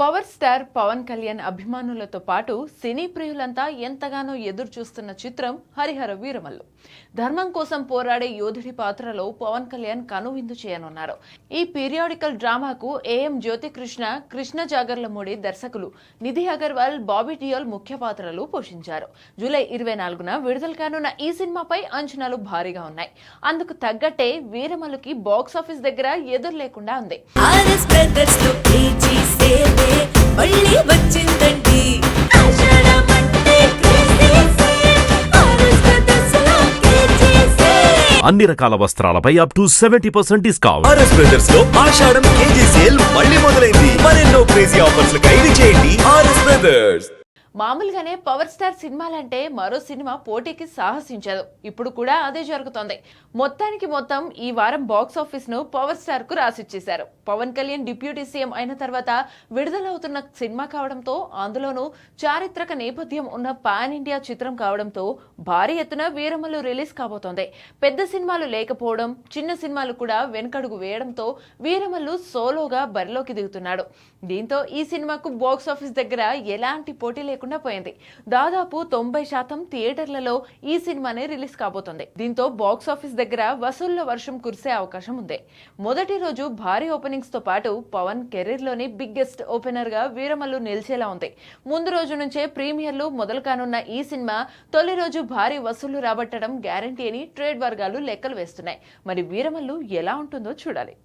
Power star Pawan Kalyan అభిమానులతో పాటు సినీ ప్రియులంతా ఎంతగానో ఎదురు చూస్తున్న చిత్రం హరిహర వీరమల్లు. ధర్మం కోసం పోరాడే యోధుడి పాత్రలో పవన్ కళ్యాణ్ కనువిందు చేయనున్నారు. ఈ పీరియాడికల్ డ్రామాకు ఏఎం జ్యోతికృష్ణ, కృష్ణ జాగర్లమూడి దర్శకులు నిధి అగర్వాల్, బాబీ డియోల్ ముఖ్య పాత్రలు పోషించారు. జూలై 24న విడుదల కానున్న ఈ సినిమాపై అంచనాలు భారీగా ఉన్నాయి. అందుకు తగ్గట్టే వీరమల్లుకి బాక్సాఫీస్ దగ్గర ఎదురు లేకుండా ఉంది. అన్ని రకాల వస్త్రాలపై up to 70% discount. RS brothers లో ఆషాఢం కేజీ సేల్ మళ్ళీ మొదలైంది. మరెన్నో క్రేజీ ఆఫర్స్ ఖైదు చేయండి ఆర్ఎస్ బ్రదర్స్. మామూలుగానే పవర్ స్టార్ సినిమాలంటే మరో సినిమా పోటీకి సాహసించదు. ఇప్పుడు కూడా అదే జరుగుతోంది. మొత్తానికి మొత్తం ఈ వారం బాక్సాఫీస్ ను పవర్ స్టార్ కు రాసిచ్చేశారు. పవన్ కళ్యాణ్ డిప్యూటీ సీఎం అయిన తర్వాత విడుదలవుతున్న సినిమా కావడంతో, అందులోనూ చారిత్రక నేపథ్యం ఉన్న పాన్ ఇండియా చిత్రం కావడంతో భారీ ఎత్తున వీరమల్లు రిలీజ్ కాబోతోంది. పెద్ద సినిమాలు లేకపోవడం, చిన్న సినిమాలు కూడా వెనకడుగు వేయడంతో వీరమల్లు సోలోగా బరిలోకి దిగుతున్నాడు. దీంతో ఈ సినిమాకు బాక్సాఫీస్ దగ్గర ఎలాంటి పోటీ లేకుండా పోయింది. దాదాపు 90% థియేటర్లలో ఈ సినిమానే రిలీజ్ కాబోతోంది. దీంతో బాక్సాఫీస్ దగ్గర వసూళ్ల వర్షం కురిసే అవకాశం ఉంది. మొదటి రోజు భారీ ఓపెనింగ్స్ తో పాటు పవన్ కెరీర్ లోని బిగ్గెస్ట్ ఓపెనర్ గా వీరమల్లు నిలిచేలా ఉంది. ముందు రోజు నుంచే ప్రీమియర్లు మొదలు కానున్న ఈ సినిమా తొలి రోజు భారీ వసూళ్లు రాబట్టడం గ్యారంటీ అని ట్రేడ్ వర్గాలు లెక్కలు వేస్తున్నాయి. మరి వీరమల్లు ఎలా ఉంటుందో చూడాలి.